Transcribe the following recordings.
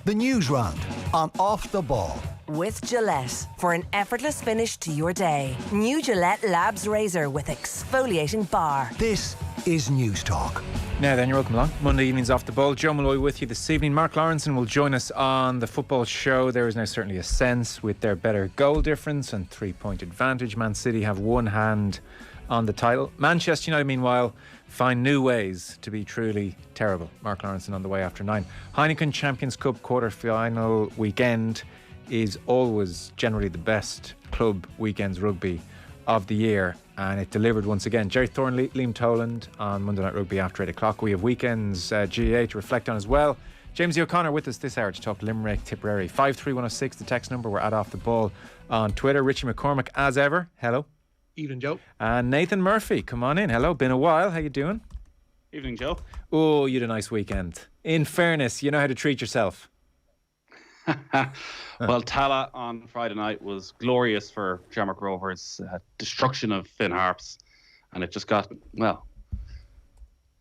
The Newsround on Off the Ball. With Gillette, for an effortless finish to your day. New Gillette Labs Razor with exfoliating bar. This is News Talk. Now then, you're welcome along. Monday evening's Off the Ball. Joe Molloy with you this evening. Mark Lawrenson will join us on the football show. There is now certainly a sense with their better goal difference and 3-point advantage. Man City have one hand on the title. Manchester United, meanwhile, find new ways to be truly terrible. Mark Lawrenson on the way after 9. Heineken Champions Cup quarter-final weekend is always generally the best club weekends rugby of the year, and it delivered once again. Jerry Thorne, Liam Toland on Monday Night Rugby after 8 o'clock. We have weekends GAA to reflect on as well. James O'Connor with us this hour to talk Limerick Tipperary. 53106 the text number. We're at Off the Ball on Twitter. Richie McCormack as ever. Hello. Evening, Joe. And Nathan Murphy, come on in. Hello, been a while. How you doing? Evening, Joe. Oh, you had a nice weekend. In fairness, you know how to treat yourself. Well, Tala on Friday night was glorious for Shamrock Rovers. Destruction of Finn Harps. And it just got, well,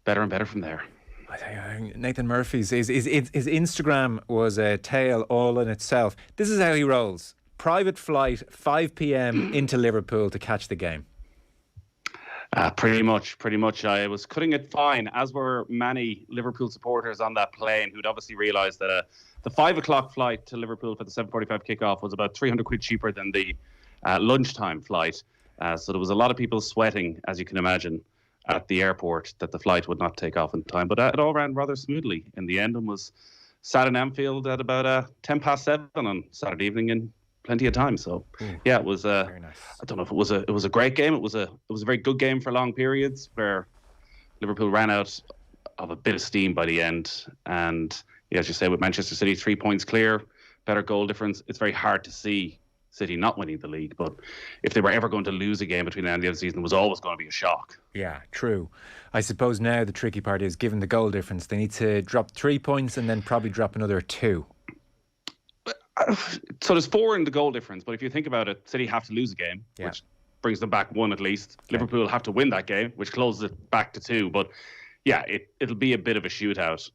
better and better from there. I tell you, Nathan Murphy's his Instagram was a tale all in itself. This is how he rolls. Private flight, 5 p.m. into Liverpool to catch the game. Pretty much. I was cutting it fine, as were many Liverpool supporters on that plane who'd obviously realised that the 5 o'clock flight to Liverpool for the 7:45 kickoff was about 300 quid cheaper than the lunchtime flight. So there was a lot of people sweating, as you can imagine, at the airport that the flight would not take off in time. But it all ran rather smoothly in the end and was sat in Anfield at about 7 on Saturday evening in plenty of time. So yeah, it was very nice. I don't know if it was a great game. It was a very good game for long periods where Liverpool ran out of a bit of steam by the end. And yeah, as you say, with Manchester City 3 points clear, better goal difference, it's very hard to see City not winning the league. But if they were ever going to lose a game between now and the end of the season, it was always going to be a shock. Yeah, true. I suppose now the tricky part is, given the goal difference, they need to drop 3 points and then probably drop another 2. So there's 4 in the goal difference, but if you think about it, City have to lose a game, which brings them back 1 at least. Okay. Liverpool have to win that game, which closes it back to 2. But yeah, it'll be a bit of a shootout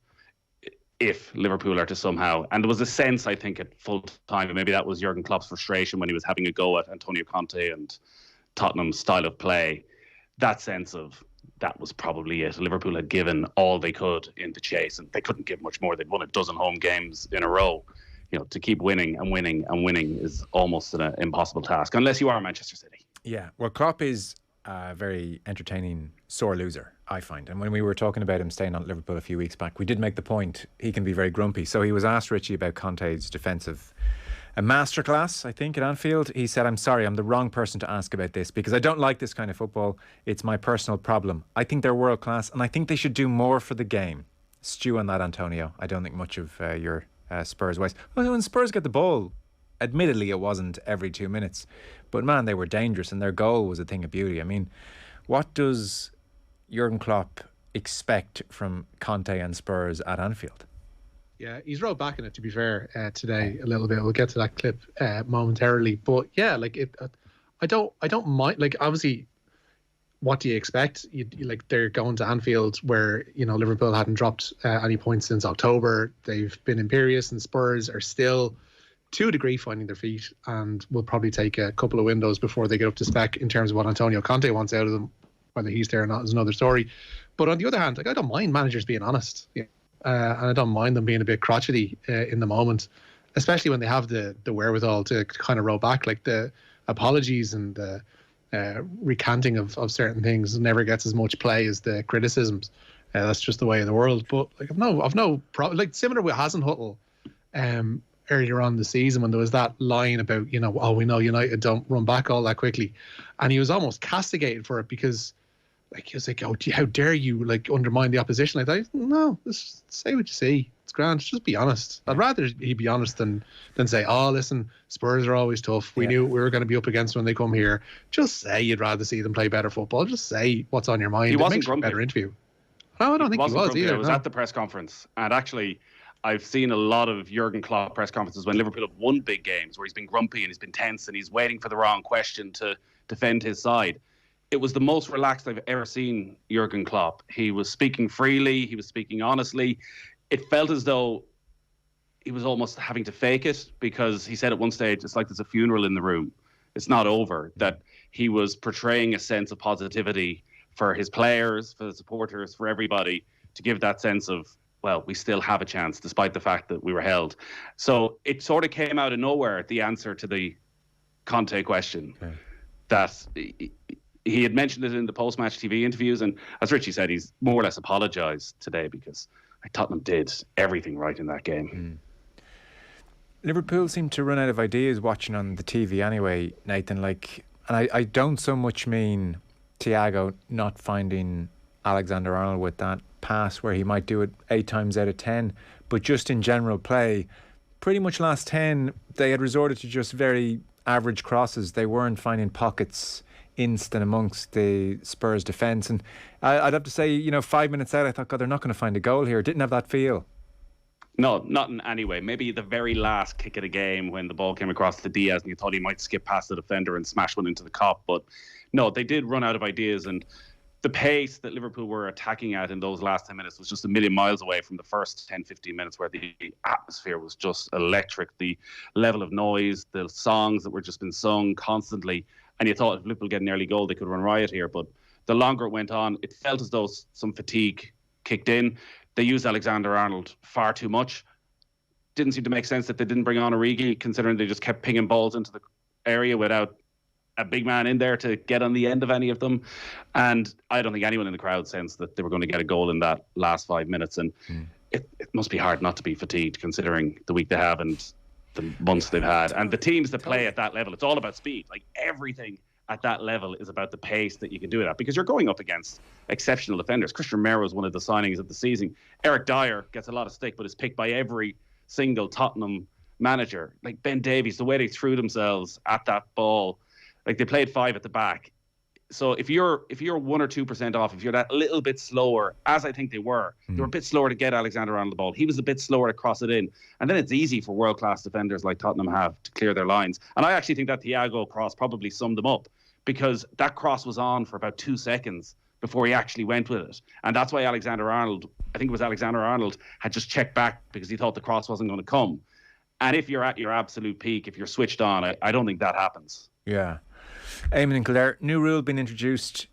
if Liverpool are to somehow. And there was a sense, I think, at full time, and maybe that was Jurgen Klopp's frustration when he was having a go at Antonio Conte and Tottenham's style of play. That sense of that was probably it. Liverpool had given all they could in the chase, and they couldn't give much more. They'd won a dozen home games in a row. You know, to keep winning and winning and winning is almost an impossible task, unless you are Manchester City. Yeah, well, Klopp is a very entertaining sore loser, I find. And when we were talking about him staying on at Liverpool a few weeks back, we did make the point he can be very grumpy. So he was asked, Richie, about Conte's defensive a masterclass, I think, at Anfield. He said, "I'm sorry, I'm the wrong person to ask about this because I don't like this kind of football. It's my personal problem. I think they're world class and I think they should do more for the game." Stew on that, Antonio. I don't think much of your Spurs ways. Well, when Spurs get the ball, admittedly it wasn't every 2 minutes, but man, they were dangerous and their goal was a thing of beauty. I mean, what does Jurgen Klopp expect from Conte and Spurs at Anfield? Yeah, he's rowed back in it, to be fair, today a little bit. We'll get to that clip momentarily, but yeah, like I don't mind. Like, obviously, what do you expect? Like, they're going to Anfield where, you know, Liverpool hadn't dropped any points since October. They've been imperious, and Spurs are still to a degree finding their feet and will probably take a couple of windows before they get up to spec in terms of what Antonio Conte wants out of them. Whether he's there or not is another story. But on the other hand, like, I don't mind managers being honest, and I don't mind them being a bit crotchety in the moment, especially when they have the wherewithal to kind of roll back. Like, the apologies and the recanting of certain things never gets as much play as the criticisms. That's just the way of the world. But like, I've no problem. Like, similar with Hasenhüttl earlier on in the season, when there was that line about, you know, oh, we know United don't run back all that quickly, and he was almost castigated for it because, like, he was like, oh, how dare you, like, undermine the opposition like that? No, just say what you see. It's grand. Just be honest. I'd rather he be honest than say, oh, listen, Spurs are always tough. We knew we were going to be up against when they come here. Just say you'd rather see them play better football. Just say what's on your mind. He wasn't makes grumpy. A better interview. No, I don't think he was either. I was at the press conference, and actually, I've seen a lot of Jurgen Klopp press conferences when Liverpool have won big games where he's been grumpy and he's been tense and he's waiting for the wrong question to defend his side. It was the most relaxed I've ever seen Jurgen Klopp. He was speaking freely. He was speaking honestly. It felt as though he was almost having to fake it, because he said at one stage, it's like there's a funeral in the room. It's not over. That he was portraying a sense of positivity for his players, for the supporters, for everybody, to give that sense of, well, we still have a chance despite the fact that we were held. So it sort of came out of nowhere, the answer to the Conte question. Okay. That he had mentioned it in the post-match TV interviews, and as Richie said, he's more or less apologised today, because Tottenham did everything right in that game. Liverpool seemed to run out of ideas watching on the TV anyway, Nathan. And I don't so much mean Thiago not finding Alexander-Arnold with that pass where he might do it 8 times out of 10, but just in general play, pretty much last 10, they had resorted to just very average crosses. They weren't finding pockets and amongst the Spurs defence. And I'd have to say, 5 minutes out, I thought, God, they're not going to find a goal here. Didn't have that feel. No, not in any way. Maybe the very last kick of the game when the ball came across to Diaz and you thought he might skip past the defender and smash one into the cop. But no, they did run out of ideas, and the pace that Liverpool were attacking at in those last 10 minutes was just a million miles away from the first 10, 15 minutes, where the atmosphere was just electric. The level of noise, the songs that were just being sung constantly. And you thought if Liverpool get an early goal, they could run riot here. But the longer it went on, it felt as though some fatigue kicked in. They used Alexander-Arnold far too much. Didn't seem to make sense that they didn't bring on Origi, considering they just kept pinging balls into the area without a big man in there to get on the end of any of them. And I don't think anyone in the crowd sensed that they were going to get a goal in that last 5 minutes. And it must be hard not to be fatigued, considering the week they have and the months they've had. And the teams that play at that level, it's all about speed. Like, everything at that level is about the pace that you can do it at, because you're going up against exceptional defenders. Christian Romero is one of the signings of the season. Eric Dyer gets a lot of stick, but is picked by every single Tottenham manager. Like Ben Davies, the way they threw themselves at that ball, like they played 5 at the back. So if you're 1 or 2% off, if you're that little bit slower, as I think they were a bit slower to get Alexander on the ball. He was a bit slower to cross it in. And then it's easy for world-class defenders like Tottenham have to clear their lines. And I actually think that Thiago cross probably summed them up, because that cross was on for about 2 seconds before he actually went with it. And that's why Alexander-Arnold had just checked back, because he thought the cross wasn't going to come. And if you're at your absolute peak, if you're switched on, I don't think that happens. Yeah. Eamon and Kildare, new rule being introduced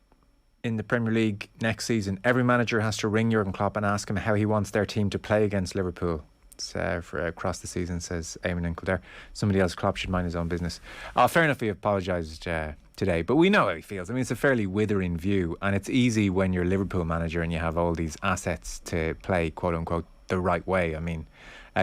in the Premier League next season. Every manager has to ring Jurgen Klopp and ask him how he wants their team to play against Liverpool. It's for across the season, says Eamon and Kildare. Somebody else, Klopp, should mind his own business. Fair enough, he apologised today, but we know how he feels. I mean, it's a fairly withering view, and it's easy when you're Liverpool manager and you have all these assets to play, quote unquote, the right way. I mean,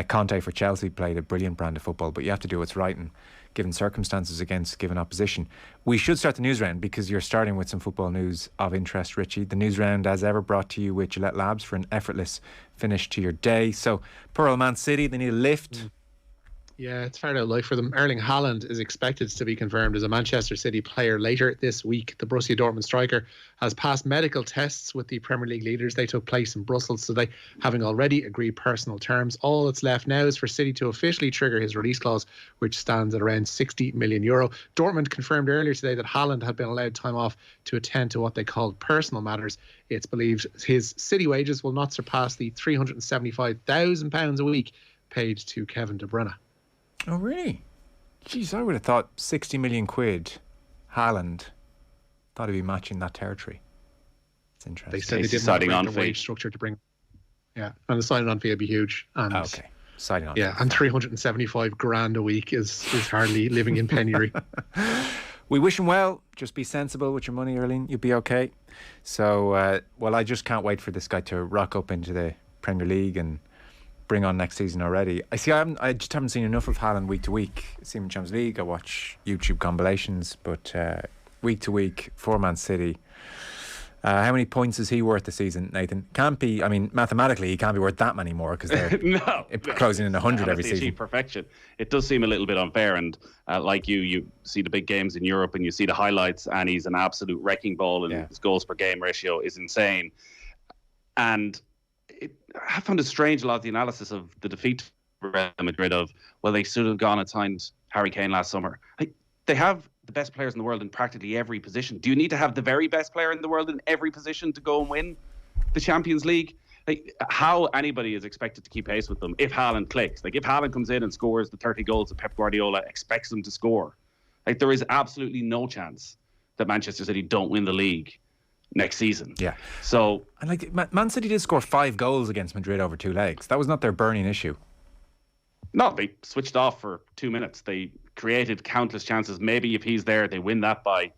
Conte for Chelsea played a brilliant brand of football, but you have to do what's right in given circumstances against given opposition. We should start the news round, because you're starting with some football news of interest, Richie. The news round, as ever, brought to you with Gillette Labs for an effortless finish to your day. So, poor old Man City, they need a lift. Yeah, it's fair out life for them. Erling Haaland is expected to be confirmed as a Manchester City player later this week. The Borussia Dortmund striker has passed medical tests with the Premier League leaders. They took place in Brussels today, having already agreed personal terms. All that's left now is for City to officially trigger his release clause, which stands at around €60 million. Dortmund confirmed earlier today that Haaland had been allowed time off to attend to what they called personal matters. It's believed his City wages will not surpass the £375,000 a week paid to Kevin De Bruyne. Oh, really? Jeez, I would have thought 60 million quid, Haaland, thought he'd be matching that territory. It's interesting. They said they didn't want the wage structure to bring. Yeah, and the signing on fee would be huge. And okay, signing on. Yeah, and 375 grand a week is hardly living in penury. We wish him well. Just be sensible with your money, Erling. You'll be okay. So, well, I just can't wait for this guy to rock up into the Premier League and bring on next season already. I just haven't seen enough of Haaland week to week. I see him in Champions League. I watch YouTube compilations, but week to week for Man City. How many points is he worth this season, Nathan? Can't be. I mean, mathematically, he can't be worth that many more, because they're closing in 100 every season. Perfection. It does seem a little bit unfair, and like you see the big games in Europe and you see the highlights, and he's an absolute wrecking ball, and his goals per game ratio is insane. And I found it strange, a lot of the analysis of the defeat to Real Madrid of, well, they should have gone and signed Harry Kane last summer. They have the best players in the world in practically every position. Do you need to have the very best player in the world in every position to go and win the Champions League? like, how anybody is expected to keep pace with them if Haaland clicks. Like, if Haaland comes in and scores the 30 goals that Pep Guardiola expects him to score, like, there is absolutely no chance that Manchester City don't win the league next season. Yeah. So, and like Man City did score 5 goals against Madrid over 2 legs. That was not their burning issue. no, they switched off for 2 minutes. They created countless chances. Maybe if he's there, they win that by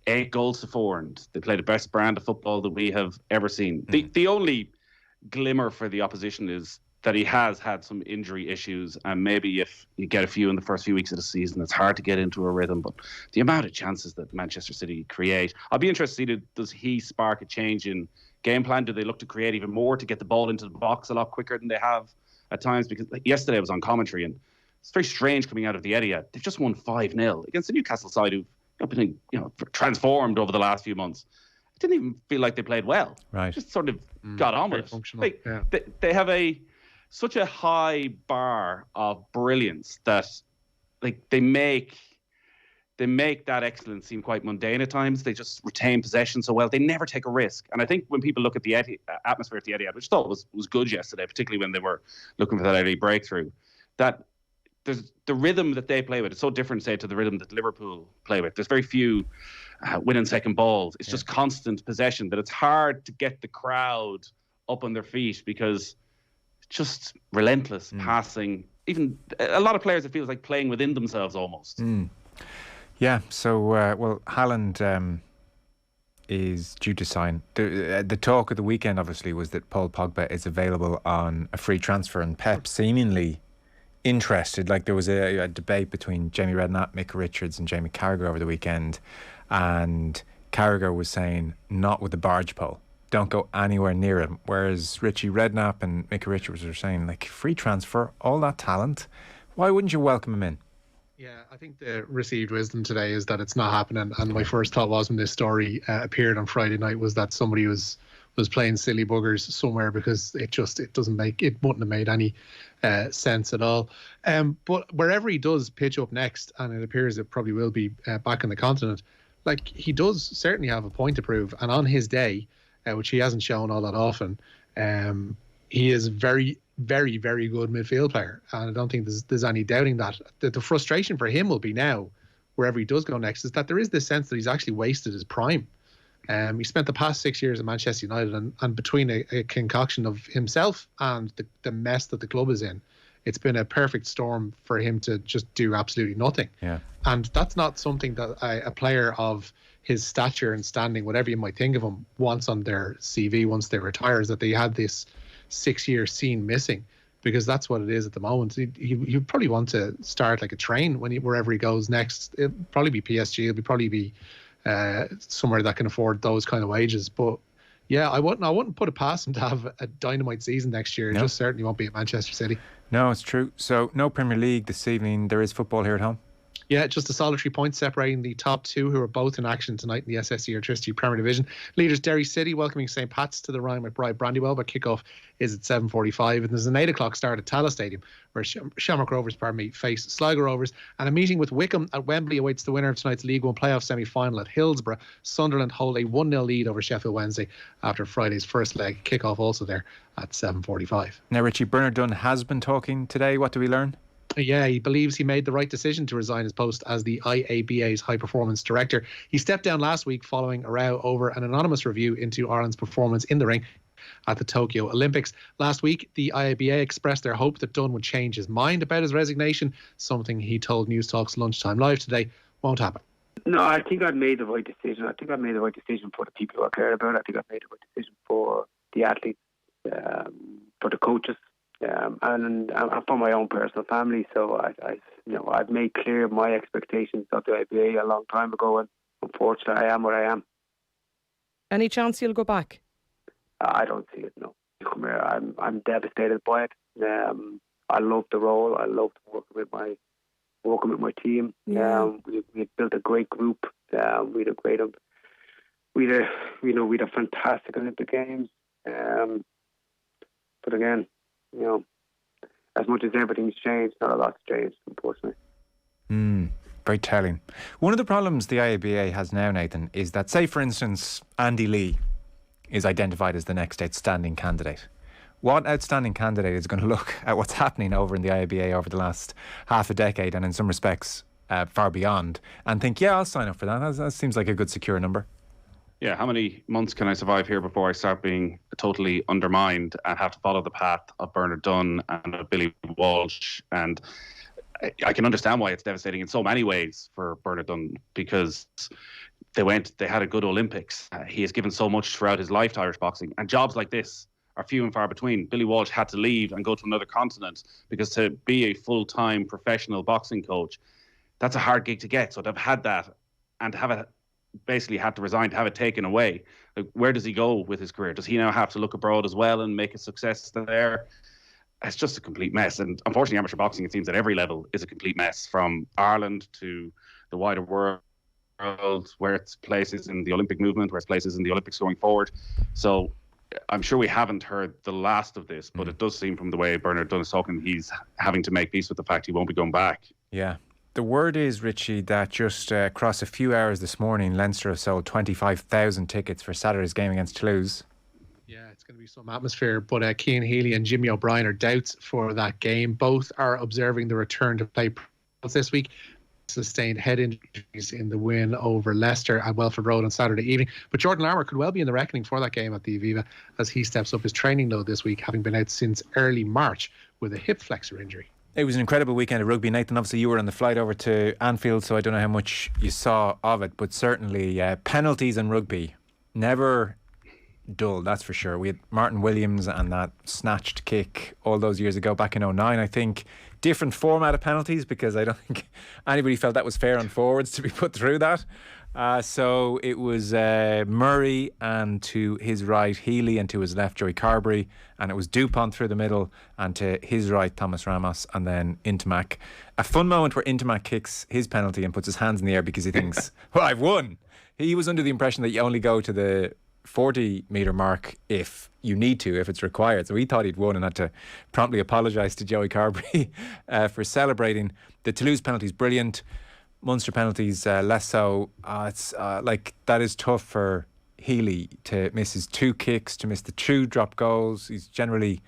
8 goals to 4, and they play the best brand of football that we have ever seen. The only glimmer for the opposition is that he has had some injury issues, and maybe if you get a few in the first few weeks of the season, it's hard to get into a rhythm. But the amount of chances that Manchester City create, I'll be interested to see, does he spark a change in game plan? Do they look to create even more to get the ball into the box a lot quicker than they have at times? Because yesterday I was on commentary, and it's very strange coming out of the Etihad. They've just won 5-0 against the Newcastle side who've been transformed over the last few months. It didn't even feel like they played well. Right. Just sort of got on with it. They have such a high bar of brilliance that, like, they make that excellence seem quite mundane at times. They just retain possession so well. They never take a risk. And I think when people look at the atmosphere at the Etihad, which I thought was good yesterday, particularly when they were looking for that early breakthrough, that there's the rhythm that they play with. It's so different, say, to the rhythm that Liverpool play with. There's very few winning second balls. It's just constant possession, that it's hard to get the crowd up on their feet because it's just relentless passing. Even a lot of players, it feels like playing within themselves almost. Yeah, so, well, Haaland is due to sign. The talk of the weekend, obviously, was that Paul Pogba is available on a free transfer, and Pep seemingly interested. Like, there was a debate between Jamie Redknapp, Mick Richards and Jamie Carragher over the weekend, and Carragher was saying, not with the barge pole. Don't go anywhere near him. Whereas Richie Redknapp and Mick Richards are saying, like, free transfer, all that talent, why wouldn't you welcome him in? Yeah, I think the received wisdom today is that it's not happening. And my first thought was, when this story appeared on Friday night, was that somebody was playing silly buggers somewhere, because it wouldn't have made any sense at all. But wherever he does pitch up next, and it appears it probably will be back on the continent, like, he does certainly have a point to prove. And on his day, which he hasn't shown all that often, he is very, very, very good midfield player, and I don't think there's any doubting that. The frustration for him will be now, wherever he does go next, is that there is this sense that he's actually wasted his prime. He spent the past 6 years at Manchester United, and between a concoction of himself and the mess that the club is in, it's been a perfect storm for him to just do absolutely nothing. Yeah. And that's not something that a player of his stature and standing, whatever you might think of him, wants on their CV once they retire, is that they had this 6-year scene missing, because that's what it is at the moment. He'd probably want to start like a train wherever he goes next. It'll probably be PSG. It'll probably be somewhere that can afford those kind of wages. But yeah, I wouldn't put it past him to have a dynamite season next year. No. It just certainly won't be at Manchester City. No, it's true. So no Premier League this evening. There is football here at home. Yeah, just a solitary point separating the top two, who are both in action tonight in the SSE Electricity Premier Division. Leaders Derry City welcoming St Pat's to the Rhine McBride Brandywell, but kickoff is at 7:45, and there's an 8 o'clock start at Tallaght Stadium, where Shamrock Rovers face Sligo Rovers, and a meeting with Wickham at Wembley awaits the winner of tonight's League One playoff semi-final at Hillsborough. Sunderland hold a 1-0 lead over Sheffield Wednesday after Friday's first leg. Kickoff also there at 7:45. Now, Richie, Bernard Dunn has been talking today. What do we learn? Yeah, he believes he made the right decision to resign his post as the IABA's High Performance Director. He stepped down last week following a row over an anonymous review into Ireland's performance in the ring at the Tokyo Olympics. Last week, the IABA expressed their hope that Dunn would change his mind about his resignation, something he told News Talk's Lunchtime Live today won't happen. No, I think I made the right decision. I think I made the right decision for the people who I care about. I think I made the right decision for the athletes, for the coaches. And for my own personal family. So I've made clear my expectations of the IBA a long time ago, and unfortunately I am what I am. Any chance you'll go back? I don't see it, no. Come here, I'm devastated by it. I love the role. I love working with my team. Yeah. We built a great group. We had a fantastic Olympic Games. But again, as much as everything's changed, not a lot's changed, unfortunately. Very telling. One of the problems the IABA has now, Nathan, is that, say, for instance, Andy Lee is identified as the next outstanding candidate. what outstanding candidate is going to look at what's happening over in the IABA over the last half a decade, and in some respects far beyond, and think, yeah, I'll sign up for that. That seems like a good secure number. Yeah, how many months can I survive here before I start being totally undermined and have to follow the path of Bernard Dunn and of Billy Walsh? And I can understand why it's devastating in so many ways for Bernard Dunn, because they had a good Olympics. He has given so much throughout his life to Irish boxing, and jobs like this are few and far between. Billy Walsh had to leave and go to another continent, because to be a full-time professional boxing coach, that's a hard gig to get. So to have had that and to have it basically had to resign, to have it taken away, like, where does he go with his career? Does he now have to look abroad as well and make a success there? It's just a complete mess. And unfortunately, amateur boxing, it seems at every level, is a complete mess, from Ireland to the wider world, where it's places in the Olympic movement, where it's places in the Olympics going forward. So I'm sure we haven't heard the last of this, but it does seem from the way Bernard Dunn is talking, he's having to make peace with the fact he won't be going back. Yeah. The word is, Richie, that just across a few hours this morning, Leinster have sold 25,000 tickets for Saturday's game against Toulouse. Yeah, it's going to be some atmosphere, but Cian Healy and Jimmy O'Brien are doubts for that game. Both are observing the return to play this week. Sustained head injuries in the win over Leicester at Welford Road on Saturday evening. But Jordan Larmour could well be in the reckoning for that game at the Aviva, as he steps up his training load this week, having been out since early March with a hip flexor injury. It was an incredible weekend of rugby. Nathan, obviously you were on the flight over to Anfield, so I don't know how much you saw of it, but certainly penalties in rugby, never dull, that's for sure. We had Martin Williams and that snatched kick all those years ago, back in 2009, I think. Different format of penalties, because I don't think anybody felt that was fair on forwards to be put through that. So it was Murray, and to his right Healy, and to his left Joey Carberry, and it was Dupont through the middle, and to his right Thomas Ramos, and then Intimac. A fun moment where Intimac kicks his penalty and puts his hands in the air because he thinks, well, I've won. He was under the impression that you only go to the 40-metre mark if you need to, if it's required. So he thought he'd won and had to promptly apologise to Joey Carberry for celebrating. The Toulouse penalty's brilliant. Munster penalties less so. It's like, that is tough for Healy to miss his 2 kicks, to miss the 2 drop goals. He's generally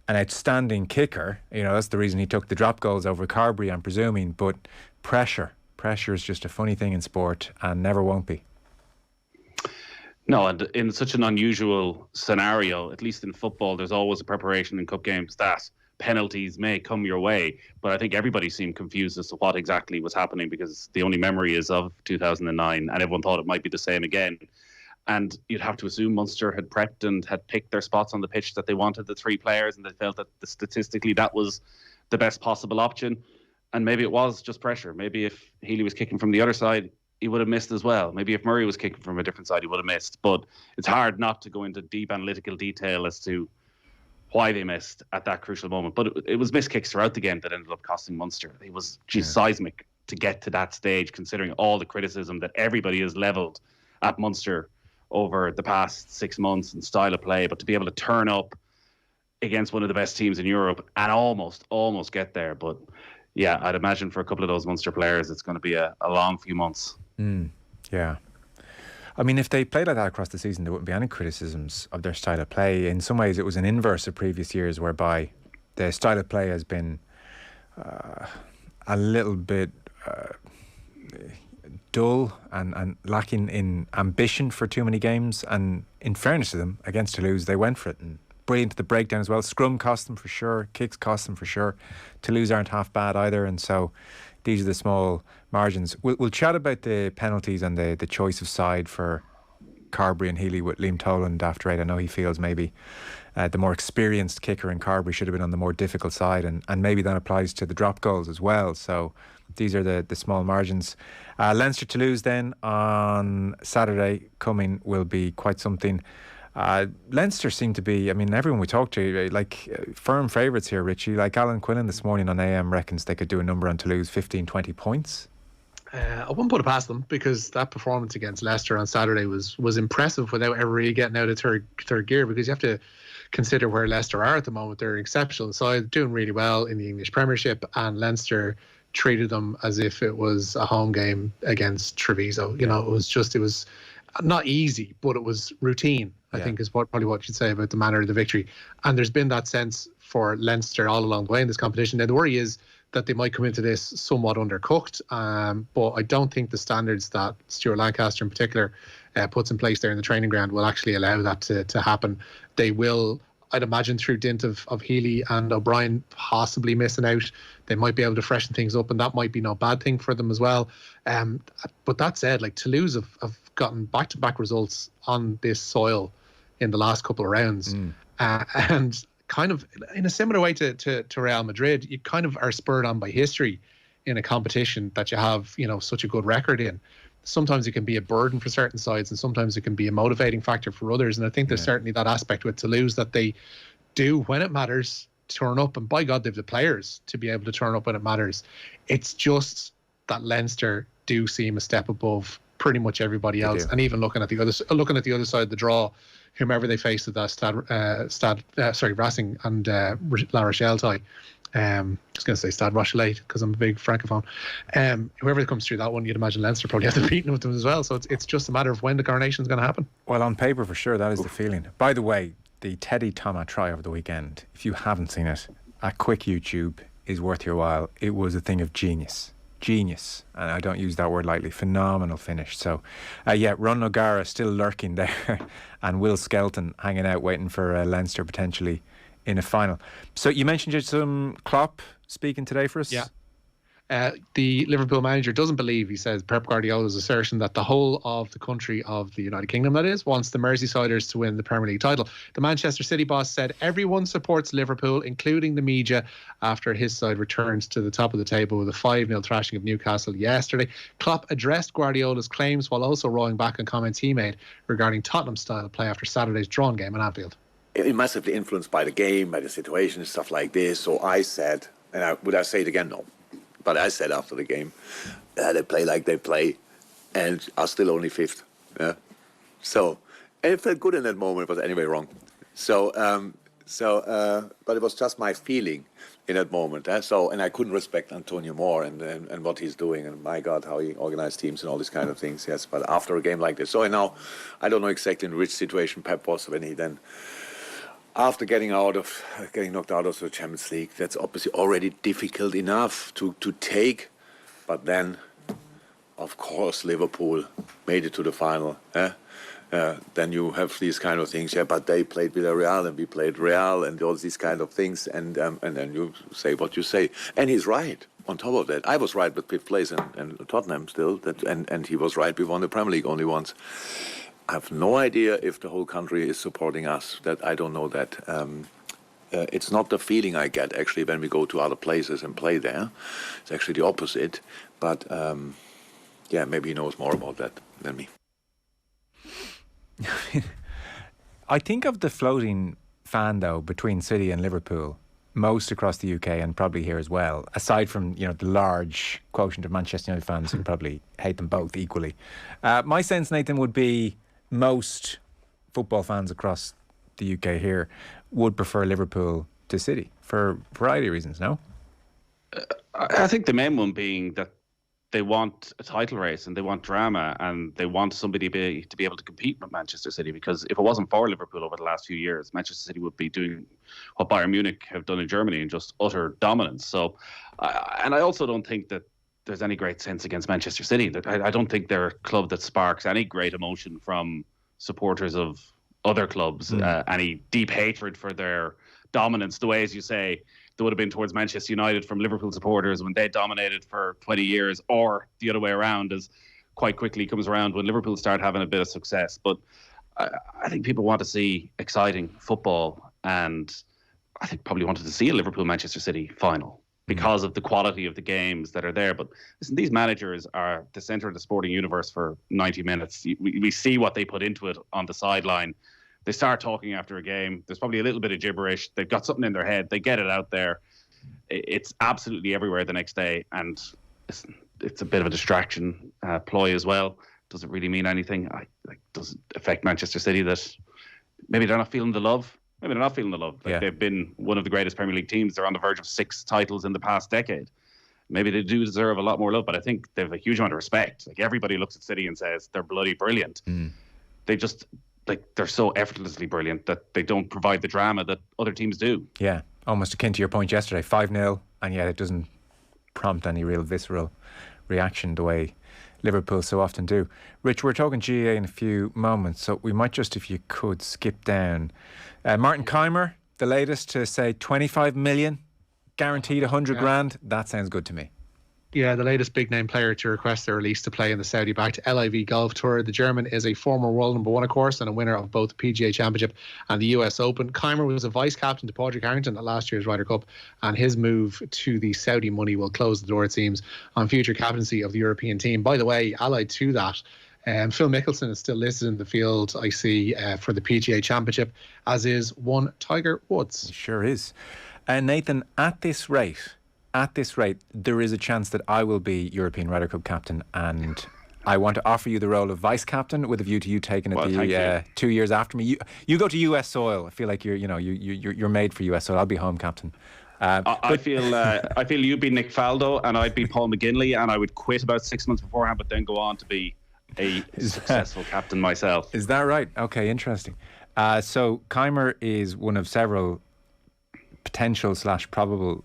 an outstanding kicker. You know, that's the reason he took the drop goals over Carberry, I'm presuming. But pressure is just a funny thing in sport, and never won't be. No, and in such an unusual scenario, at least in football, there's always a preparation in cup games that penalties may come your way. But I think everybody seemed confused as to what exactly was happening, because the only memory is of 2009, and everyone thought it might be the same again. And you'd have to assume Munster had prepped and had picked their spots on the pitch, that they wanted the 3 players, and they felt that statistically that was the best possible option. And maybe it was just pressure. Maybe if Healy was kicking from the other side, he would have missed as well. Maybe if Murray was kicking from a different side, he would have missed. But it's hard not to go into deep analytical detail as to why they missed at that crucial moment. But it was missed kicks throughout the game that ended up costing Munster. It was seismic to get to that stage, considering all the criticism that everybody has levelled at Munster over the past 6 months and style of play. But to be able to turn up against one of the best teams in Europe and almost get there. But yeah, I'd imagine for a couple of those Munster players, it's going to be a long few months. Yeah. I mean, if they played like that across the season, there wouldn't be any criticisms of their style of play. In some ways, it was an inverse of previous years, whereby the style of play has been a little bit dull and lacking in ambition for too many games. And in fairness to them, against Toulouse, they went for it. And brilliant at the breakdown as well. Scrum cost them for sure. Kicks cost them for sure. Toulouse aren't half bad either. And so these are the small margins. We'll chat about the penalties and the choice of side for Carberry and Healy with Liam Toland after 8. I know he feels maybe the more experienced kicker in Carberry should have been on the more difficult side, and maybe that applies to the drop goals as well. So these are the small margins. Leinster-Toulouse then on Saturday coming will be quite something. Leinster seem to be, I mean, everyone we talk to, like firm favourites here, Richie. Like Alan Quinlan this morning on AM reckons they could do a number on Toulouse, 15-20 points. I wouldn't put it past them, because that performance against Leicester on Saturday was impressive without ever really getting out of third gear, because you have to consider where Leicester are at the moment. They're an exceptional side, doing really well in the English Premiership, and Leinster treated them as if it was a home game against Treviso. You know, it was not easy, but it was routine. I think is probably what you'd say about the manner of the victory. And there's been that sense for Leinster all along the way in this competition. Now, the worry is that they might come into this somewhat undercooked, but I don't think the standards that Stuart Lancaster in particular puts in place there in the training ground will actually allow that to happen. They will, I'd imagine, through dint of Healy and O'Brien possibly missing out, they might be able to freshen things up, and that might be no bad thing for them as well. But that said, like, Toulouse have gotten back-to-back results on this soil in the last couple of rounds, and kind of in a similar way to Real Madrid, you kind of are spurred on by history in a competition that you have, such a good record in. Sometimes it can be a burden for certain sides, and sometimes it can be a motivating factor for others. And I think there's certainly that aspect with Toulouse that they do, when it matters, turn up. And by God, they've the players to be able to turn up when it matters. It's just that Leinster do seem a step above pretty much everybody else. And even looking at the other side of the draw, whomever they faced at that Racing and La Rochelle tie. I was going to say Stade Rochelet because I'm a big francophone. Whoever comes through that one, you'd imagine Leinster probably have to beat with them as well. So it's just a matter of when the coronation's going to happen. Well, on paper, for sure, that is the feeling. By the way, the Teddy Thomas try over the weekend, if you haven't seen it, a quick YouTube is worth your while. It was a thing of genius. Genius, and I don't use that word lightly. Phenomenal finish. So Ron O'Gara still lurking there and Will Skelton hanging out waiting for Leinster potentially in a final. So you mentioned you had some Klopp speaking today for us. The Liverpool manager doesn't believe, he says, Pep Guardiola's assertion that the whole of the country of the United Kingdom, that is, wants the Merseysiders to win the Premier League title. The Manchester City boss said everyone supports Liverpool, including the media, after his side returns to the top of the table with a 5-0 thrashing of Newcastle yesterday. Klopp addressed Guardiola's claims while also rowing back on comments he made regarding Tottenham-style play after Saturday's drawn game in Anfield. Massively influenced by the game, by the situation, stuff like this. So I said, and would I say it again? No. But I said after the game, they play like they play and are still only fifth. Yeah. So, and it felt good in that moment, but anyway, wrong. So, but it was just my feeling in that moment. So, and I couldn't respect Antonio more and what he's doing, and my God, how he organized teams and all these kind of things. Yes, but after a game like this, so now I don't know exactly in which situation Pep was when he then, after getting knocked out of the Champions League, that's obviously already difficult enough to take. But then, of course, Liverpool made it to the final. Then you have these kind of things. Yeah, but they played Villarreal and we played Real and all these kind of things. And then you say what you say. And he's right. On top of that, I was right with fifth place and Tottenham still. And he was right. We won the Premier League only once. I have no idea if the whole country is supporting us. That I don't know that. It's not the feeling I get actually when we go to other places and play there. It's actually the opposite. But maybe he knows more about that than me. I think of the floating fan though between City and Liverpool, most across the UK and probably here as well. Aside from the large quotient of Manchester United fans who probably hate them both equally. My sense, Nathan, would be most football fans across the UK here would prefer Liverpool to City for a variety of reasons, no? I think the main one being that they want a title race and they want drama and they want somebody to be able to compete with Manchester City, because if it wasn't for Liverpool over the last few years, Manchester City would be doing what Bayern Munich have done in Germany and just utter dominance. So, and I also don't think that there's any great sense against Manchester City. I don't think they're a club that sparks any great emotion from supporters of other clubs, any deep hatred for their dominance, the way, as you say, there would have been towards Manchester United from Liverpool supporters when they dominated for 20 years, or the other way around, as quite quickly comes around when Liverpool start having a bit of success. But I think people want to see exciting football, and I think probably wanted to see a Liverpool-Manchester City final because of the quality of the games that are there. But listen, these managers are the centre of the sporting universe for 90 minutes. We see what they put into it on the sideline. They start talking after a game. There's probably a little bit of gibberish. They've got something in their head. They get it out there. It's absolutely everywhere the next day. And it's a bit of a distraction ploy as well. Doesn't really mean anything. Does it affect Manchester City that maybe they're not feeling the love? Maybe they're not feeling the love. They've been one of the greatest Premier League teams. They're on the verge of 6 titles in the past decade. Maybe they do deserve a lot more love, but I think they have a huge amount of respect. Like, everybody looks at City and says they're bloody brilliant. They just like they're so effortlessly brilliant that they don't provide the drama that other teams do. Yeah, almost akin to your point yesterday, 5-0, and yet it doesn't prompt any real visceral reaction the way Liverpool so often do. Rich, we're talking GA in a few moments, so we might just, if you could, skip down. Martin Keimer, the latest to say 25 million, guaranteed 100 grand. That sounds good to me. Yeah, the latest big name player to request their release to play in the Saudi-backed LIV Golf Tour. The German is a former world number one, of course, and a winner of both the PGA Championship and the US Open. Keimer was a vice-captain to Padraig Harrington at last year's Ryder Cup, and his move to the Saudi money will close the door, it seems, on future captaincy of the European team. By the way, allied to that, Phil Mickelson is still listed in the field, I see, for the PGA Championship, as is one Tiger Woods. It sure is. Nathan, at this rate, there is a chance that I will be European Ryder Cup captain, and I want to offer you the role of vice captain with a view to you taking it 2 years after me. You go to US soil. I feel like you're made for US soil. I'll be home captain. I feel you'd be Nick Faldo and I'd be Paul McGinley, and I would quit about 6 months beforehand, but then go on to be a successful captain myself. Is that right? Okay, interesting. So Keimer is one of several potential / probable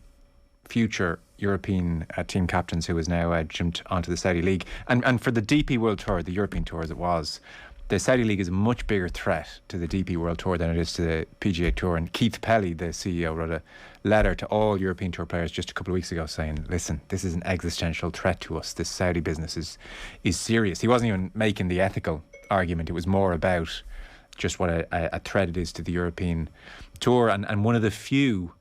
future European team captains who is now jumped onto the Saudi League. And for the DP World Tour, the European Tour as it was, the Saudi League is a much bigger threat to the DP World Tour than it is to the PGA Tour. And Keith Pelly, the CEO, wrote a letter to all European Tour players just a couple of weeks ago saying, listen, this is an existential threat to us. This Saudi business is serious. He wasn't even making the ethical argument. It was more about just what a threat it is to the European Tour. And one of the few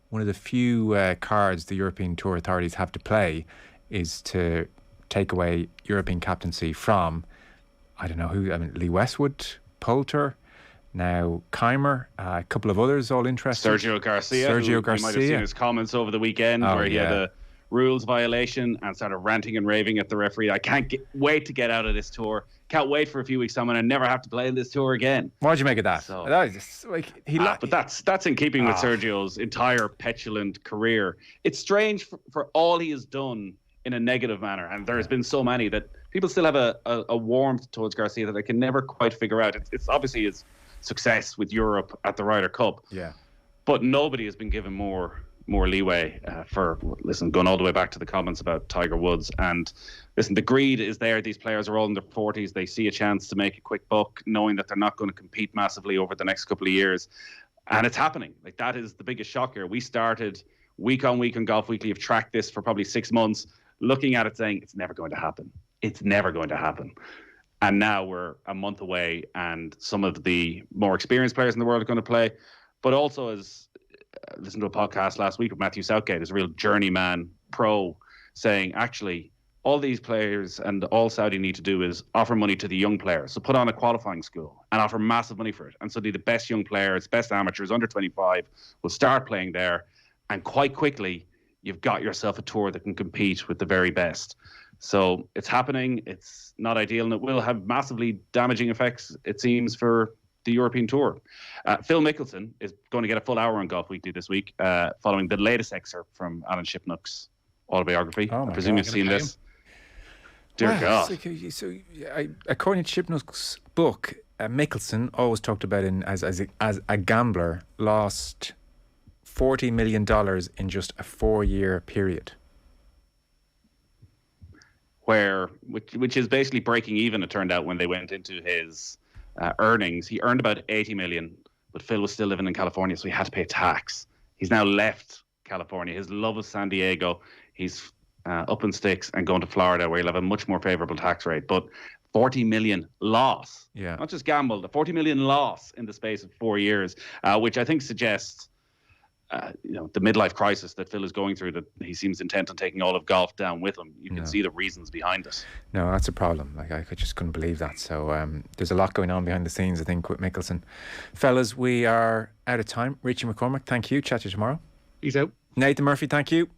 cards the European Tour authorities have to play is to take away European captaincy from, I don't know who, Lee Westwood, Poulter, now Keimer, a couple of others all interested. Sergio Garcia. You might have seen his comments over the weekend where he had a rules violation and started ranting and raving at the referee. I can't wait to get out of this tour. Can't wait for a few weeks time when I never have to play in this tour again. Why'd you make it that? So, that is just, like, but that's in keeping with Sergio's entire petulant career. It's strange for all he has done in a negative manner, and there's been so many that people still have a warmth towards Garcia that I can never quite figure out. It's obviously his success with Europe at the Ryder Cup. Yeah. But nobody has been given more leeway going all the way back to the comments about Tiger Woods. And listen, the greed is there. These players are all in their 40s. They see a chance to make a quick buck, knowing that they're not going to compete massively over the next couple of years. And it's happening. Like, that is the biggest shock here. We started week on week on Golf Weekly. Have tracked this for probably 6 months, looking at it saying it's never going to happen. It's never going to happen. And now we're a month away, and some of the more experienced players in the world are going to play. But also, as listened to a podcast last week with Matthew Southgate, as a real journeyman pro, saying actually all these players and all Saudi need to do is offer money to the young players. So put on a qualifying school and offer massive money for it. And so the best young players, best amateurs under 25 will start playing there. And quite quickly, you've got yourself a tour that can compete with the very best. So it's happening. It's not ideal, and it will have massively damaging effects, it seems, for the European Tour. Phil Mickelson is going to get a full hour on Golf Weekly this week, following the latest excerpt from Alan Shipnuck's autobiography. I presume you've seen this. Dear God. According to Shipnuck's book, Mickelson, always talked about as a gambler, lost $40 million in just a 4-year period. Which is basically breaking even, it turned out, when they went into his earnings. He earned about 80 million, but Phil was still living in California, so he had to pay tax. He's now left California. His love of San Diego. He's up in sticks and going to Florida, where he'll have a much more favorable tax rate. But 40 million loss. Yeah. Not just gambled, a 40 million loss in the space of 4 years, which I think suggests the midlife crisis that Phil is going through, that he seems intent on taking all of golf down with him. You can see the reasons behind it. No, that's a problem. Like, I just couldn't believe that. So there's a lot going on behind the scenes, I think, with Mickelson. Fellas, we are out of time. Richie McCormack, thank you. Chat to you tomorrow. Peace out. Nathan Murphy, thank you.